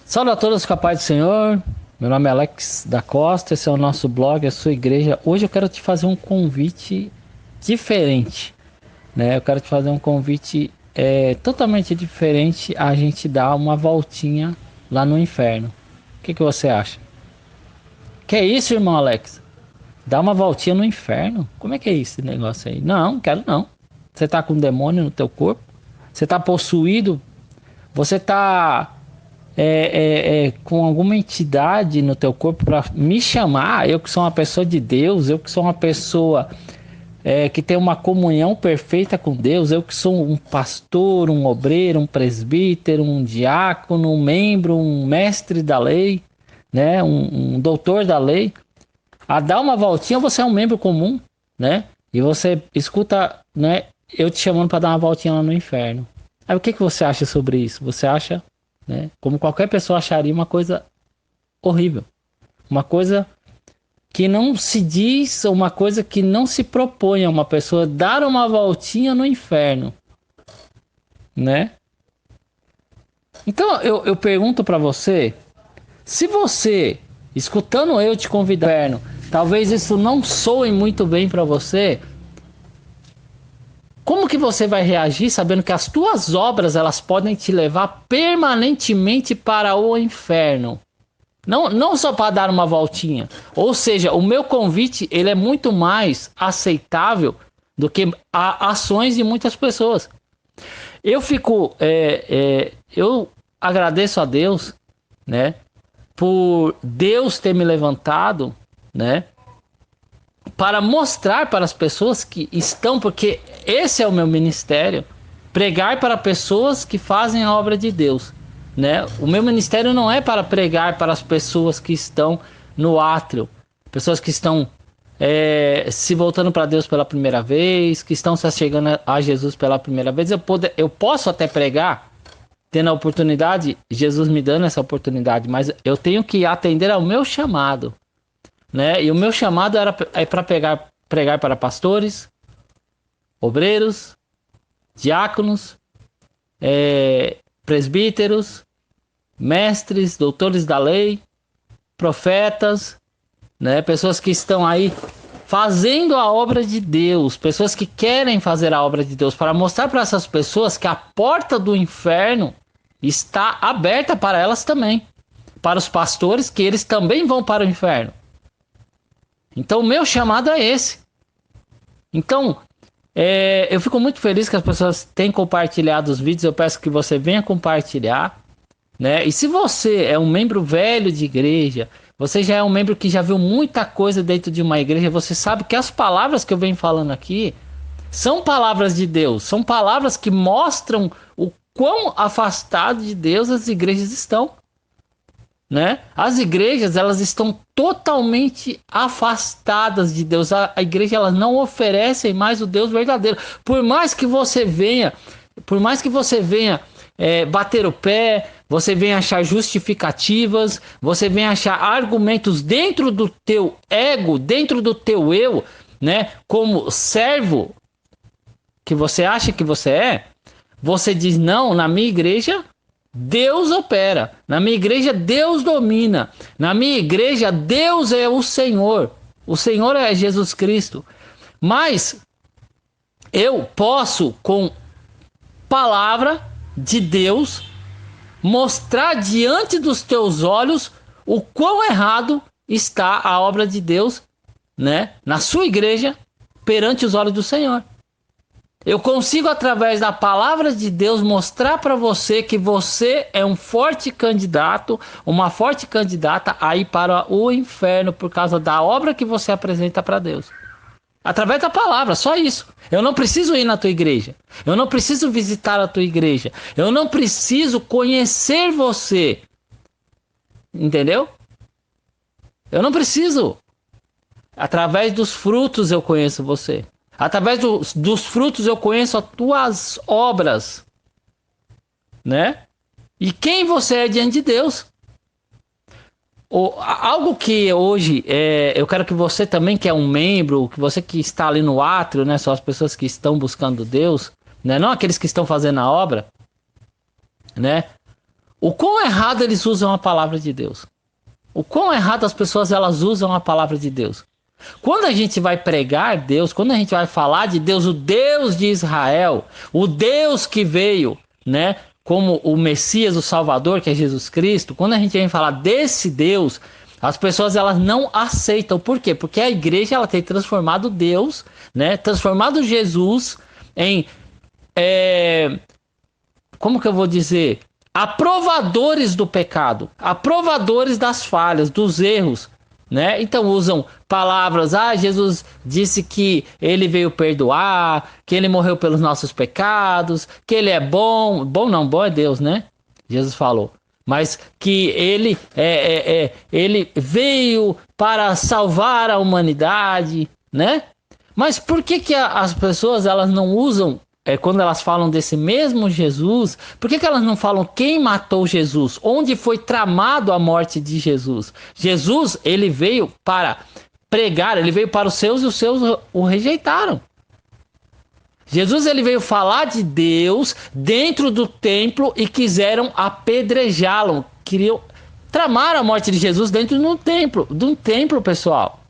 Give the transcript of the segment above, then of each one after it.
Salve a todos com a paz do Senhor. Meu nome é Alex da Costa, esse é o nosso blog, a sua igreja. Hoje eu quero te fazer um convite diferente, né? Eu quero te fazer um convite totalmente diferente, a gente dar uma voltinha lá no inferno. O que você acha? Que é isso, irmão Alex? Dar uma voltinha no inferno? Como é que é esse negócio aí? Não, quero não. Você tá com um demônio no teu corpo? Você tá possuído? Você tá com alguma entidade no teu corpo para me chamar, eu que sou uma pessoa de Deus, eu que sou uma pessoa que tem uma comunhão perfeita com Deus, eu que sou um pastor, um obreiro, um presbítero, um diácono, um membro, um mestre da lei, né, um doutor da lei, a dar uma voltinha, você é um membro comum, né, e você escuta, né, eu te chamando para dar uma voltinha lá no inferno. Aí o que você acha sobre isso? Você acha, né? Como qualquer pessoa acharia uma coisa horrível, uma coisa que não se diz, uma coisa que não se propõe a uma pessoa dar uma voltinha no inferno, né? Então eu pergunto para você, se você, escutando eu te convidar ao inferno, talvez isso não soe muito bem para você, como que você vai reagir sabendo que as tuas obras elas podem te levar permanentemente para o inferno? Não só para dar uma voltinha. Ou seja, o meu convite ele é muito mais aceitável do que ações de muitas pessoas. Eu agradeço a Deus, né, por Deus ter me levantado, né, para mostrar para as pessoas que estão, porque esse é o meu ministério, pregar para pessoas que fazem a obra de Deus, né? O meu ministério não é para pregar para as pessoas que estão no átrio, pessoas que estão se voltando para Deus pela primeira vez, que estão se chegando a Jesus pela primeira vez. Eu posso até pregar, tendo a oportunidade, Jesus me dando essa oportunidade, mas eu tenho que atender ao meu chamado, né? E o meu chamado é para pregar para pastores, obreiros, diáconos, presbíteros, mestres, doutores da lei, profetas, né? Pessoas que estão aí fazendo a obra de Deus, pessoas que querem fazer a obra de Deus, para mostrar para essas pessoas que a porta do inferno está aberta para elas também, para os pastores, que eles também vão para o inferno. Então o meu chamado é esse. Então eu fico muito feliz que as pessoas têm compartilhado os vídeos. Eu peço que você venha compartilhar, né? E se você é um membro velho de igreja, você já é um membro que já viu muita coisa dentro de uma igreja, você sabe que as palavras que eu venho falando aqui são palavras de Deus, são palavras que mostram o quão afastado de Deus as igrejas estão, né? As igrejas elas estão totalmente afastadas de Deus. A igreja elas não oferecem mais o Deus verdadeiro. Por mais que você venha bater o pé, você venha achar justificativas, você venha achar argumentos dentro do teu ego, dentro do teu eu, né? Como servo que você acha que você diz não, na minha igreja Deus opera, na minha igreja Deus domina, na minha igreja Deus é o Senhor é Jesus Cristo. Mas eu posso, com palavra de Deus, mostrar diante dos teus olhos o quão errado está a obra de Deus, né, na sua igreja, perante os olhos do Senhor. Eu consigo, através da palavra de Deus, mostrar para você que você é um forte candidato, uma forte candidata a ir para o inferno por causa da obra que você apresenta para Deus. Através da palavra, só isso. Eu não preciso ir na tua igreja. Eu não preciso visitar a tua igreja. Eu não preciso conhecer você. Entendeu? Eu não preciso. Através dos frutos eu conheço você. Através dos frutos eu conheço as tuas obras, né? E quem você é diante de Deus. Algo que hoje eu quero que você também, que é um membro, que você que está ali no átrio, né? São as pessoas que estão buscando Deus, né? Não aqueles que estão fazendo a obra, né? O quão errado eles usam a palavra de Deus. O quão errado as pessoas elas usam a palavra de Deus. Quando a gente vai pregar Deus, quando a gente vai falar de Deus, o Deus de Israel, o Deus que veio, né, como o Messias, o Salvador, que é Jesus Cristo, quando a gente vem falar desse Deus, as pessoas elas não aceitam. Por quê? Porque a igreja ela tem transformado Deus, né, transformado Jesus em, como que eu vou dizer? Aprovadores do pecado, aprovadores das falhas, dos erros, né? Então usam palavras, Jesus disse que ele veio perdoar, que ele morreu pelos nossos pecados, que ele é bom, bom é Deus, né? Jesus falou, mas que ele ele veio para salvar a humanidade, né? Mas por que as pessoas elas não usam, quando elas falam desse mesmo Jesus, por que elas não falam quem matou Jesus? Onde foi tramado a morte de Jesus? Jesus, ele veio para pregar, ele veio para os seus e os seus o rejeitaram. Jesus, ele veio falar de Deus dentro do templo e quiseram apedrejá-lo. Queriam tramar a morte de Jesus dentro de um templo, pessoal.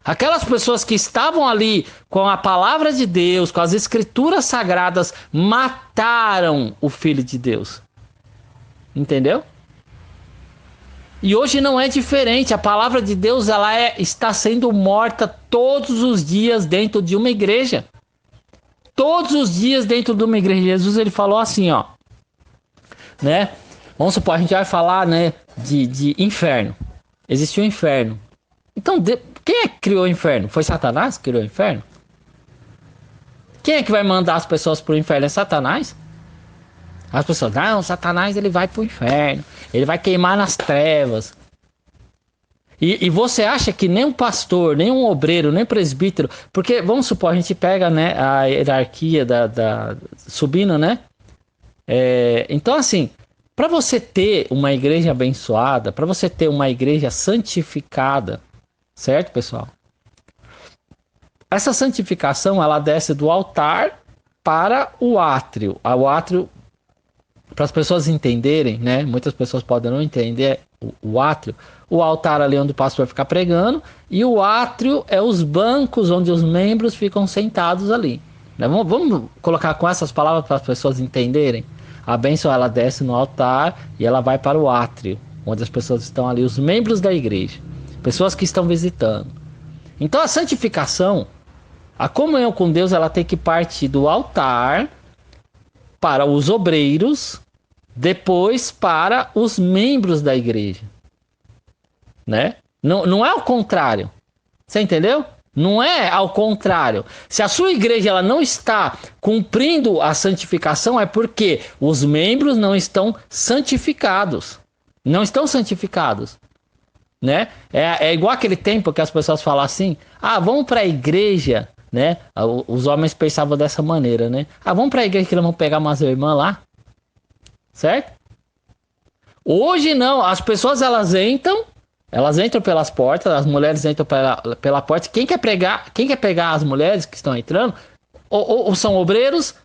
Aquelas pessoas que estavam ali com a palavra de Deus, com as escrituras sagradas, mataram o Filho de Deus. Entendeu? E hoje não é diferente. A palavra de Deus está sendo morta todos os dias dentro de uma igreja. Todos os dias dentro de uma igreja. Jesus ele falou assim, ó, né? Vamos supor, a gente vai falar, né, de inferno. Existe um inferno. Então, quem é que criou o inferno? Foi Satanás que criou o inferno? Quem é que vai mandar as pessoas para o inferno? É Satanás? As pessoas, não, Satanás ele vai para o inferno, ele vai queimar nas trevas. E você acha que nem um pastor, nem um obreiro, nem presbítero, porque vamos supor, a gente pega, né, a hierarquia subindo, né? Então assim, para você ter uma igreja abençoada, para você ter uma igreja santificada, certo, pessoal? Essa santificação, ela desce do altar para o átrio. O átrio, para as pessoas entenderem, né? Muitas pessoas podem não entender o átrio. O altar ali onde o pastor vai ficar pregando. E o átrio é os bancos onde os membros ficam sentados ali. Né? Vamos colocar com essas palavras para as pessoas entenderem. A bênção, ela desce no altar e ela vai para o átrio, onde as pessoas estão ali, os membros da igreja. Pessoas que estão visitando. Então a santificação, a comunhão com Deus, ela tem que partir do altar para os obreiros, depois para os membros da igreja. Né? Não é ao contrário. Você entendeu? Não é ao contrário. Se a sua igreja ela não está cumprindo a santificação, é porque os membros não estão santificados. Não estão santificados. Né? É igual aquele tempo que as pessoas falam assim, vamos para a igreja, né? Os homens pensavam dessa maneira, né? Vamos para a igreja que nós vamos pegar umas irmãs lá, certo? Hoje não, as pessoas elas entram pelas portas, as mulheres entram pela porta. Quem quer pegar as mulheres que estão entrando, ou são obreiros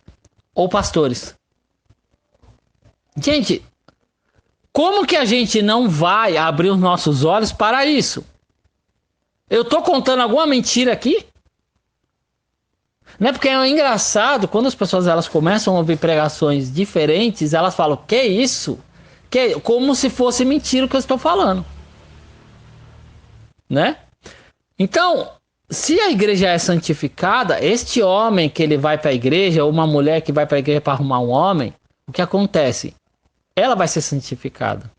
ou pastores. Gente, como que a gente não vai abrir os nossos olhos para isso? Eu tô contando alguma mentira aqui? Não é porque é engraçado, quando as pessoas elas começam a ouvir pregações diferentes, elas falam, que isso? Como se fosse mentira o que eu estou falando. Né? Então, se a igreja é santificada, este homem que ele vai para a igreja, ou uma mulher que vai para a igreja para arrumar um homem, o que acontece? Ela vai ser santificada.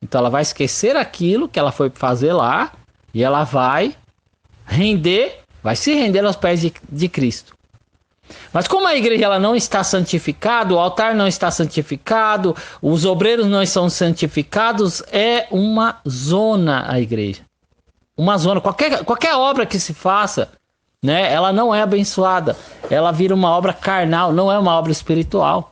Então ela vai esquecer aquilo que ela foi fazer lá e ela vai se render aos pés de Cristo. Mas como a igreja ela não está santificada, o altar não está santificado, os obreiros não estão santificados, é uma zona a igreja. Uma zona, qualquer obra que se faça, né, ela não é abençoada. Ela vira uma obra carnal, não é uma obra espiritual.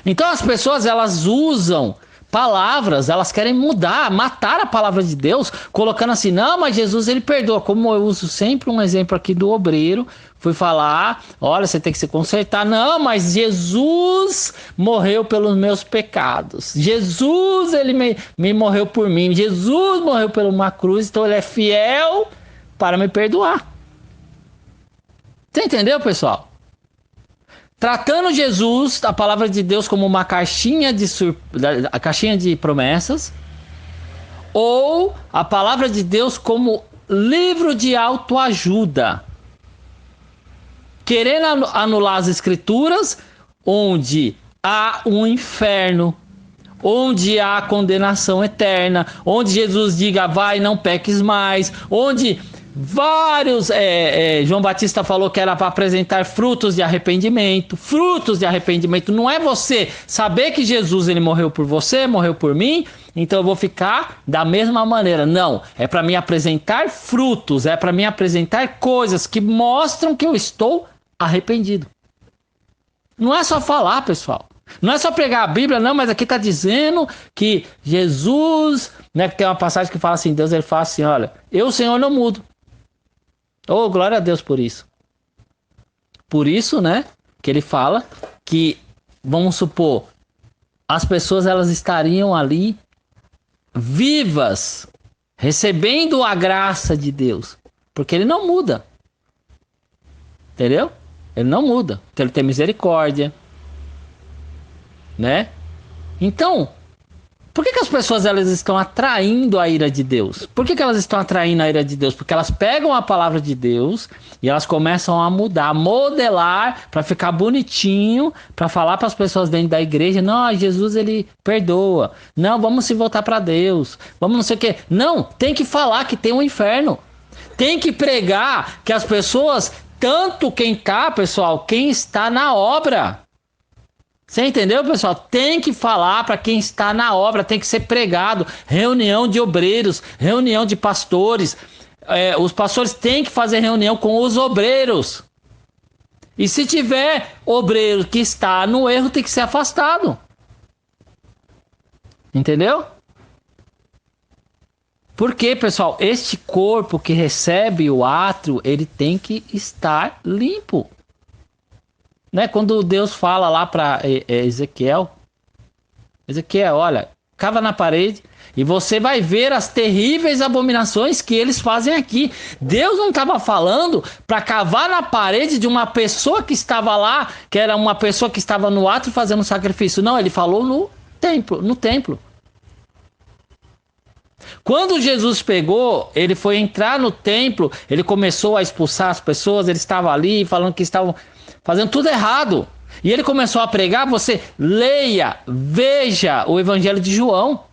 Então as pessoas elas usam palavras, elas querem mudar, matar a palavra de Deus, colocando assim, não, mas Jesus ele perdoa. Como eu uso sempre um exemplo aqui do obreiro, fui falar, olha, você tem que se consertar. Não, mas Jesus morreu pelos meus pecados. Jesus, ele me morreu por mim. Jesus morreu por uma cruz, então ele é fiel para me perdoar. Você entendeu, pessoal? Tratando Jesus, a palavra de Deus, como uma caixinha a caixinha de promessas, ou a palavra de Deus como livro de autoajuda, querendo anular as escrituras, onde há um inferno, onde há condenação eterna, onde Jesus diga, vai, não peques mais, onde vários, João Batista falou que era para apresentar frutos de arrependimento. Frutos de arrependimento não é você saber que Jesus ele morreu por você, morreu por mim, então eu vou ficar da mesma maneira. Não, é para me apresentar frutos, é para me apresentar coisas que mostram que eu estou arrependido. Não é só falar, pessoal. Não é só pregar a Bíblia, não, mas aqui está dizendo que Jesus, né, que tem uma passagem que fala assim, Deus ele fala assim, olha, eu, Senhor, não mudo. Oh, glória a Deus por isso. Por isso, né, que ele fala que, vamos supor, as pessoas elas estariam ali vivas, recebendo a graça de Deus, porque ele não muda. Entendeu? Ele não muda. Então ele tem misericórdia, né? Então, por que as pessoas elas estão atraindo a ira de Deus? Por que elas estão atraindo a ira de Deus? Porque elas pegam a palavra de Deus e elas começam a mudar, a modelar para ficar bonitinho, para falar para as pessoas dentro da igreja, não, Jesus ele perdoa. Não, vamos se voltar para Deus. Vamos não sei o quê. Não, tem que falar que tem um inferno. Tem que pregar que as pessoas, tanto quem está na obra. Você entendeu, pessoal? Tem que falar para quem está na obra, tem que ser pregado. Reunião de obreiros, reunião de pastores. Os pastores têm que fazer reunião com os obreiros. E se tiver obreiro que está no erro, tem que ser afastado. Entendeu? Porque, pessoal, este corpo que recebe o átrio, ele tem que estar limpo. Né? Quando Deus fala lá para Ezequiel, olha, cava na parede e você vai ver as terríveis abominações que eles fazem aqui. Deus não estava falando para cavar na parede de uma pessoa que estava lá, que era uma pessoa que estava no átrio fazendo sacrifício. Não, ele falou no templo. Quando Jesus pegou, ele foi entrar no templo, ele começou a expulsar as pessoas, ele estava ali falando que estavam fazendo tudo errado. E ele começou a pregar, você leia, veja o Evangelho de João.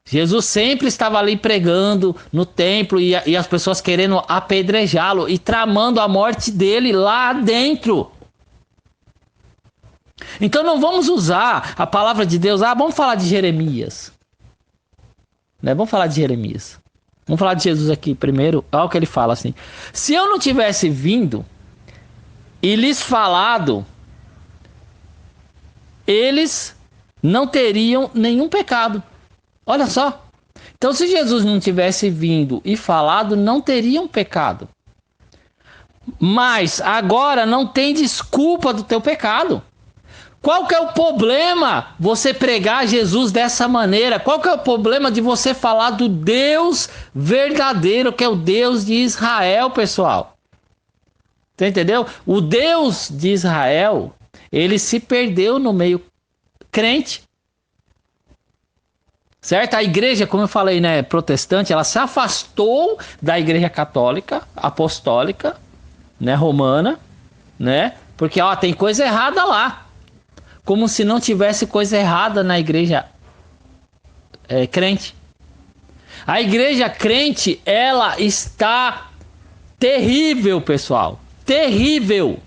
Jesus sempre estava ali pregando no templo e as pessoas querendo apedrejá-lo e tramando a morte dele lá dentro. Então não vamos usar a palavra de Deus, vamos falar de Jeremias. Né? Vamos falar de Jeremias. Vamos falar de Jesus aqui primeiro. Olha o que ele fala assim. Se eu não tivesse vindo e lhes falado, eles não teriam nenhum pecado. Olha só. Então, se Jesus não tivesse vindo e falado, não teriam pecado. Mas agora não tem desculpa do teu pecado. Qual que é o problema você pregar Jesus dessa maneira? Qual que é o problema de você falar do Deus verdadeiro, que é o Deus de Israel, pessoal? Você entendeu? O Deus de Israel, ele se perdeu no meio crente. Certo? A igreja, como eu falei, né, protestante, ela se afastou da igreja católica, apostólica, né, romana, né? Porque tem coisa errada lá. Como se não tivesse coisa errada na igreja crente. A igreja crente, ela está terrível, pessoal. Terrível.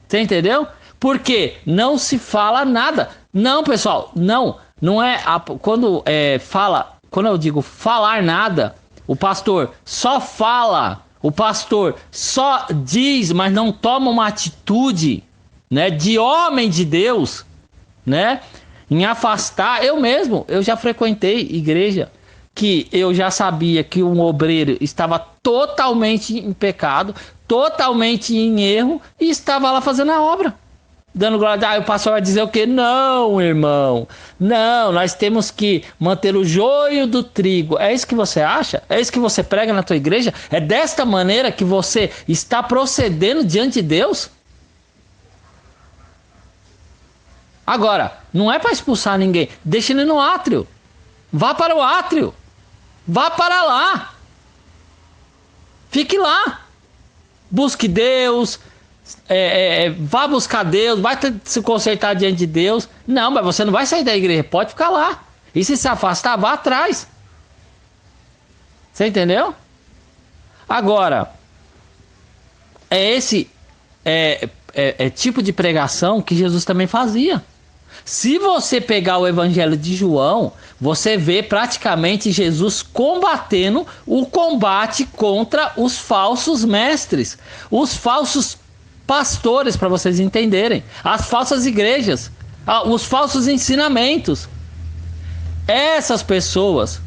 Você entendeu? Porque não se fala nada. Não, pessoal, não é quando eu digo falar nada, o pastor só fala, o pastor só diz, mas não toma uma atitude, né, de homem de Deus, né? em afastar. Eu já frequentei igreja que eu já sabia que um obreiro estava totalmente em pecado, totalmente em erro, e estava lá fazendo a obra, dando glória a Deus. O pastor vai dizer o quê? Não, irmão, não, nós temos que manter o joio do trigo. É isso que você acha? É isso que você prega na tua igreja? É desta maneira que você está procedendo diante de Deus? Agora, não é para expulsar ninguém, deixa ele no átrio, vá para o átrio, vá para lá, fique lá, busque Deus, vá buscar Deus, vai se consertar diante de Deus. Não, mas você não vai sair da igreja, pode ficar lá, e se afastar, vá atrás. Você entendeu? Agora, é esse tipo de pregação que Jesus também fazia. Se você pegar o Evangelho de João, você vê praticamente Jesus combatendo o combate contra os falsos mestres, os falsos pastores, para vocês entenderem, as falsas igrejas, os falsos ensinamentos. Essas pessoas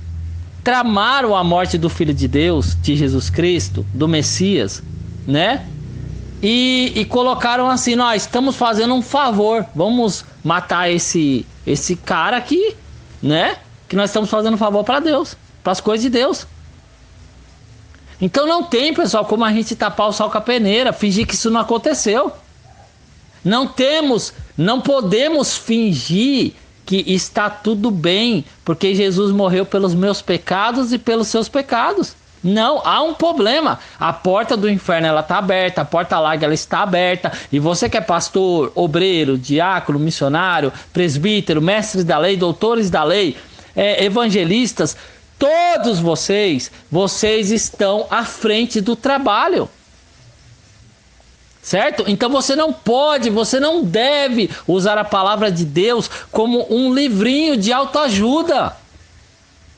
tramaram a morte do Filho de Deus, de Jesus Cristo, do Messias, né? E colocaram assim: nós estamos fazendo um favor, vamos matar esse cara aqui, né? Que nós estamos fazendo um favor para Deus, para as coisas de Deus. Então não tem, pessoal, como a gente tapar o sol com a peneira, fingir que isso não aconteceu. Não podemos fingir que está tudo bem, porque Jesus morreu pelos meus pecados e pelos seus pecados. Não, há um problema. A porta do inferno ela está aberta, a porta larga ela está aberta. E você que é pastor, obreiro, diácono, missionário, presbítero, mestres da lei, doutores da lei, evangelistas, todos vocês estão à frente do trabalho. Certo? Então você não deve usar a palavra de Deus como um livrinho de autoajuda.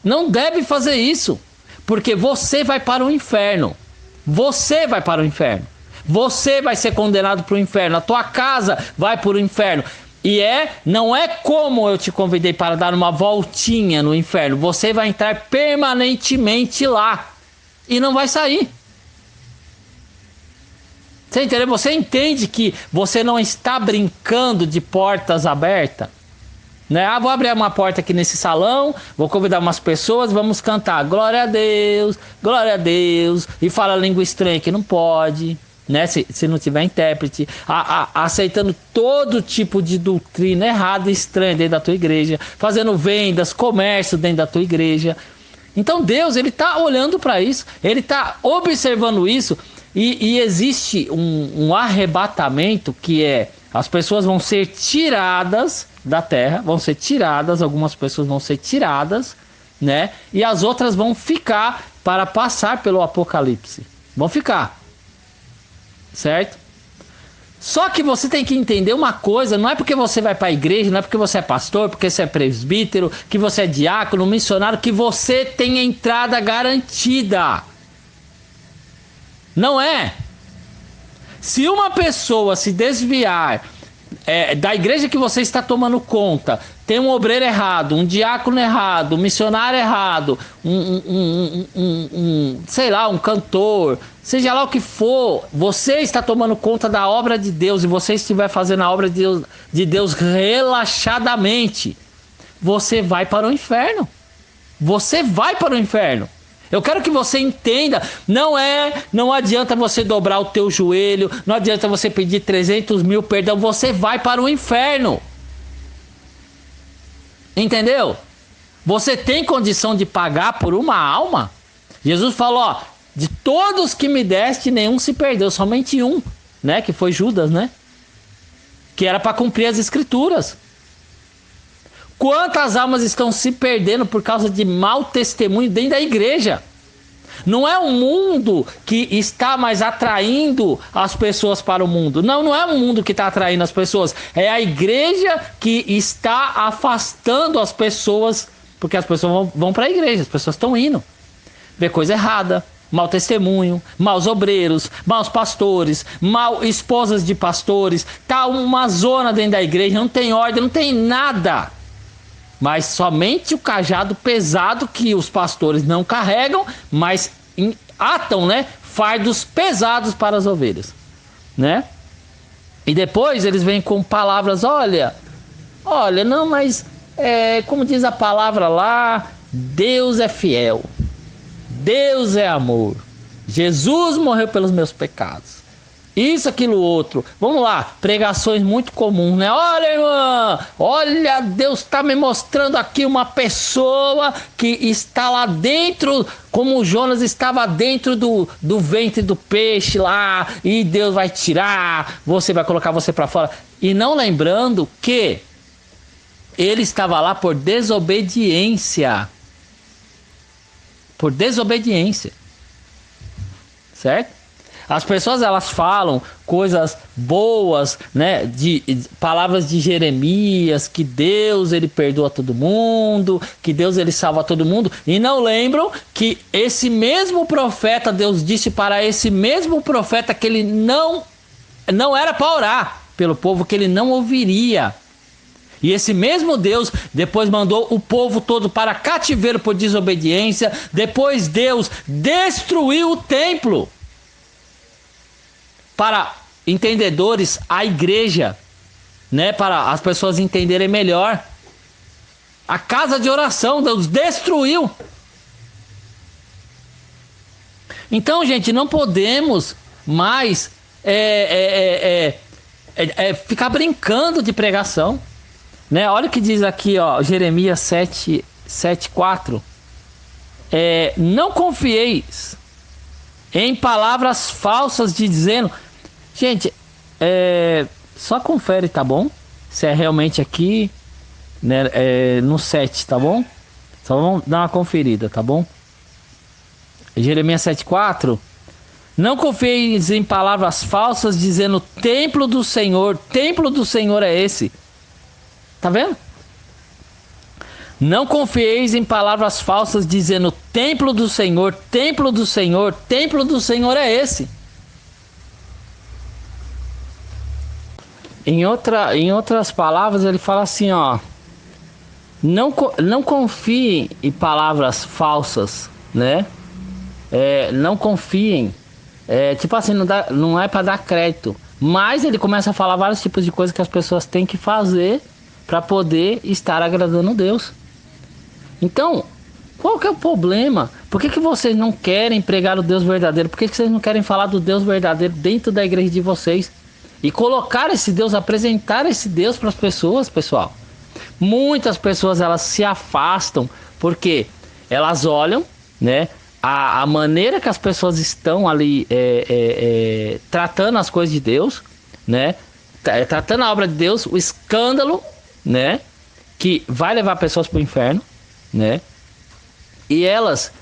Não deve fazer isso. Porque você vai para o inferno. Você vai para o inferno. Você vai ser condenado para o inferno. A tua casa vai para o inferno. E não é como eu te convidei para dar uma voltinha no inferno. Você vai entrar permanentemente lá. E não vai sair. Você entendeu? Você entende que você não está brincando de portas abertas? Né? Vou abrir uma porta aqui nesse salão, vou convidar umas pessoas, vamos cantar glória a Deus, e fala língua estranha que não pode, né? Se não tiver intérprete, aceitando todo tipo de doutrina errada e estranha dentro da tua igreja, fazendo vendas, comércio dentro da tua igreja. Então Deus, ele está olhando para isso, ele está observando isso, e existe um arrebatamento que as pessoas vão ser tiradas da terra, algumas pessoas vão ser tiradas, né? E as outras vão ficar para passar pelo apocalipse. Vão ficar. Certo? Só que você tem que entender uma coisa, não é porque você vai para a igreja, não é porque você é pastor, porque você é presbítero, que você é diácono, missionário, que você tem entrada garantida. Não é. Se uma pessoa se desviar da igreja que você está tomando conta, tem um obreiro errado, um diácono errado, um missionário errado, sei lá, um cantor, seja lá o que for, você está tomando conta da obra de Deus e você estiver fazendo a obra de Deus relaxadamente, você vai para o inferno. Você vai para o inferno. Eu quero que você entenda, não adianta você dobrar o teu joelho, não adianta você pedir 300 mil perdão, você vai para o inferno. Entendeu? Você tem condição de pagar por uma alma? Jesus falou, de todos que me deste, nenhum se perdeu, somente um, né? Que foi Judas, né? Que era para cumprir as escrituras. Quantas almas estão se perdendo por causa de mau testemunho dentro da igreja? Não é o mundo que está mais atraindo as pessoas para o mundo. Não é o mundo que está atraindo as pessoas. É a igreja que está afastando as pessoas, porque as pessoas vão para a igreja, as pessoas estão indo. Vê coisa errada, mau testemunho, maus obreiros, maus pastores, esposas de pastores. Tá uma zona dentro da igreja, não tem ordem, não tem nada. mas somente o cajado pesado que os pastores não carregam, mas atam, né, fardos pesados para as ovelhas, né? E depois eles vêm com palavras, olha, não, mas como diz a palavra lá, Deus é fiel, Deus é amor, Jesus morreu pelos meus pecados, isso, aquilo, outro. Vamos lá, pregações muito comuns, né? Olha, irmã, olha, Deus está me mostrando aqui uma pessoa que está lá dentro, como Jonas estava dentro do ventre do peixe lá, e Deus vai tirar, você vai colocar você para fora. E não lembrando que ele estava lá por desobediência. Por desobediência. Certo? As pessoas, elas falam coisas boas, né, de palavras de Jeremias, que Deus, ele perdoa todo mundo, que Deus, ele salva todo mundo, e não lembram que esse mesmo profeta, Deus disse para esse mesmo profeta que ele não era para orar pelo povo, que ele não ouviria. E esse mesmo Deus depois mandou o povo todo para cativeiro por desobediência. Depois Deus destruiu o templo. Para entendedores, a igreja, né, para as pessoas entenderem melhor, a casa de oração, Deus destruiu. Então, gente, não podemos mais ficar brincando de pregação, né? Olha o que diz aqui, ó, Jeremias 7:4. Não confieis em palavras falsas dizendo... Gente, só confere, tá bom? Se é realmente aqui, né, no 7, tá bom? Só vamos dar uma conferida, tá bom? Jeremias 7:4. Não confieis em palavras falsas dizendo templo do Senhor é esse. Tá vendo? Não confieis em palavras falsas dizendo templo do Senhor é esse. Em outras palavras, ele fala assim, ó, não confiem em palavras falsas, né? Não confiem, tipo assim, não é para dar crédito, mas ele começa a falar vários tipos de coisas que as pessoas têm que fazer para poder estar agradando a Deus. Então, qual que é o problema? Por que vocês não querem pregar o Deus verdadeiro? Por que vocês não querem falar do Deus verdadeiro dentro da igreja de vocês? E colocar esse Deus, apresentar esse Deus para as pessoas, pessoal. Muitas pessoas, elas se afastam porque elas olham, né, a maneira que as pessoas estão ali tratando as coisas de Deus, né, tratando a obra de Deus, o escândalo, né, que vai levar pessoas para o inferno, né, e elas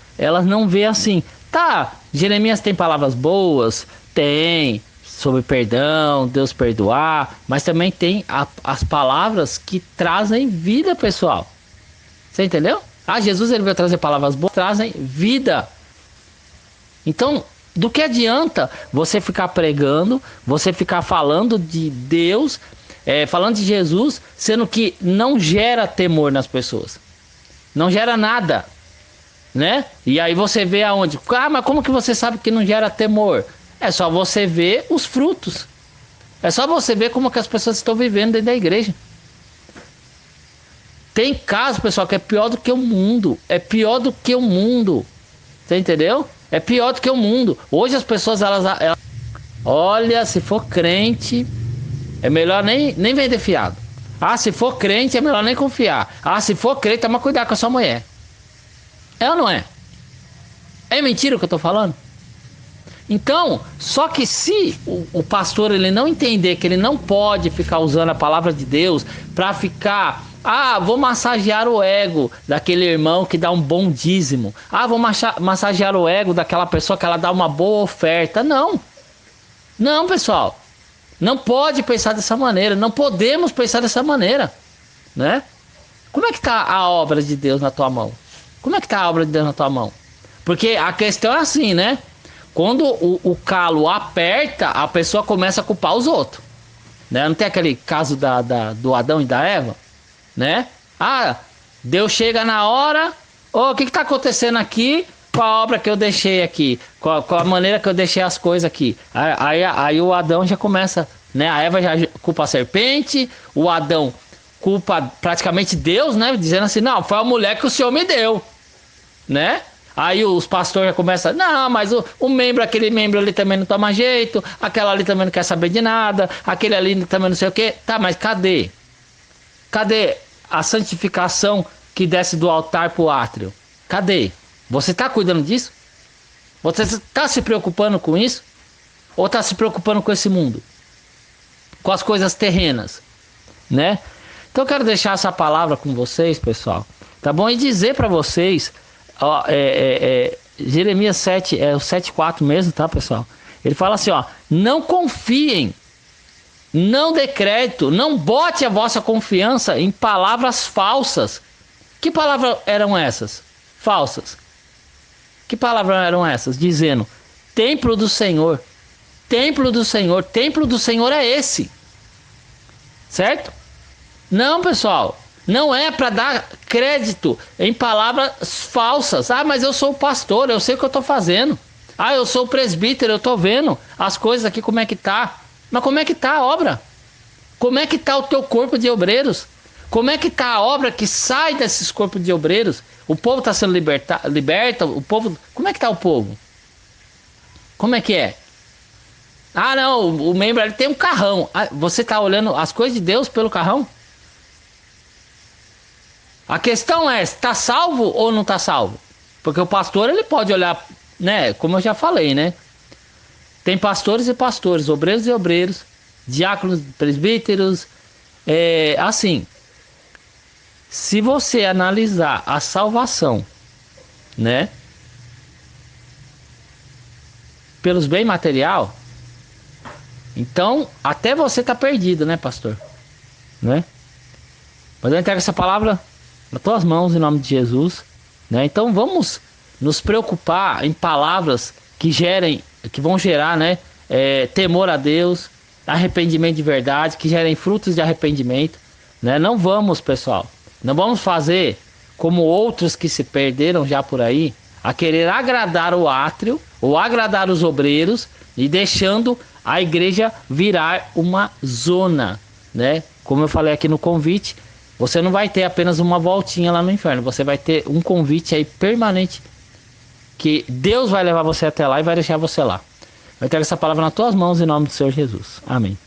não veem assim, tá, Jeremias tem palavras boas, tem, sobre perdão, Deus perdoar, mas também tem as palavras que trazem vida, pessoal. Você entendeu? Jesus, ele veio trazer palavras boas, trazem vida. Então, do que adianta você ficar pregando, você ficar falando de Deus, falando de Jesus, sendo que não gera temor nas pessoas? Não gera nada, né? E aí você vê aonde? Mas como que você sabe que não gera temor? É só você ver os frutos. É só você ver como que as pessoas estão vivendo dentro da igreja. Tem casos, pessoal, que é pior do que o mundo. É pior do que o mundo. Você entendeu? É pior do que o mundo. Hoje as pessoas, elas olha, se for crente, é melhor nem vender fiado. Se for crente, é melhor nem confiar. Se for crente, toma cuidado com a sua mulher. É ou não é? É mentira o que eu tô falando? Então, só que se o pastor, ele não entender que ele não pode ficar usando a palavra de Deus para ficar, vou massagear o ego daquele irmão que dá um bom dízimo, vou massagear o ego daquela pessoa que ela dá uma boa oferta. Não, pessoal, não pode pensar dessa maneira, não podemos pensar dessa maneira, né? Como é que tá a obra de Deus na tua mão? Como é que tá a obra de Deus na tua mão? Porque a questão é assim, né? Quando o calo aperta, a pessoa começa a culpar os outros, né? Não tem aquele caso do Adão e da Eva, né? Deus chega na hora, o que está acontecendo aqui com a obra que eu deixei aqui, com a maneira que eu deixei as coisas aqui. Aí o Adão já começa, né? A Eva já culpa a serpente, o Adão culpa praticamente Deus, né? Dizendo assim, não, foi a mulher que o Senhor me deu, né? Aí os pastores já começam, não, mas aquele membro ali também não toma jeito, aquela ali também não quer saber de nada, aquele ali também não sei o que. Tá, mas cadê? Cadê a santificação que desce do altar pro átrio? Cadê? Você tá cuidando disso? Você tá se preocupando com isso? Ou tá se preocupando com esse mundo? Com as coisas terrenas, né? Então eu quero deixar essa palavra com vocês, pessoal, tá bom? E dizer para vocês, ó, Jeremias 7, é o 7,4 mesmo, tá, pessoal? Ele fala assim, ó, não confiem, não dê crédito, não bote a vossa confiança em palavras falsas. Que palavras eram essas? Falsas. Que palavras eram essas? Dizendo, templo do Senhor, templo do Senhor, templo do Senhor é esse. Certo? Não, pessoal, não é para dar crédito em palavras falsas. Ah, mas eu sou o pastor, eu sei o que eu estou fazendo. Ah, eu sou o presbítero, eu estou vendo as coisas aqui como é que tá. Mas como é que tá a obra? Como é que tá o teu corpo de obreiros? Como é que tá a obra que sai desses corpos de obreiros? O povo está sendo liberta, o povo... Como é que tá o povo? Como é que é? Ah, não, o membro ele tem um carrão. Ah, você está olhando as coisas de Deus pelo carrão? A questão é, está salvo ou não está salvo? Porque o pastor ele pode olhar, né? Como eu já falei, né? Tem pastores e pastores, obreiros e obreiros, diáconos, presbíteros, assim. Se você analisar a salvação, né? Pelos bens material, então até você tá perdido, né, pastor? Né? Mas eu entrego essa palavra nas tuas mãos em nome de Jesus, né? Então vamos nos preocupar em palavras que vão gerar, né, temor a Deus, arrependimento de verdade, que gerem frutos de arrependimento, né? Não vamos, pessoal, não vamos fazer como outros que se perderam já por aí, a querer agradar o átrio ou agradar os obreiros e deixando a igreja virar uma zona, né? Como eu falei aqui no convite, você não vai ter apenas uma voltinha lá no inferno, você vai ter um convite aí permanente, que Deus vai levar você até lá e vai deixar você lá. Eu entrego essa palavra nas tuas mãos em nome do Senhor Jesus. Amém.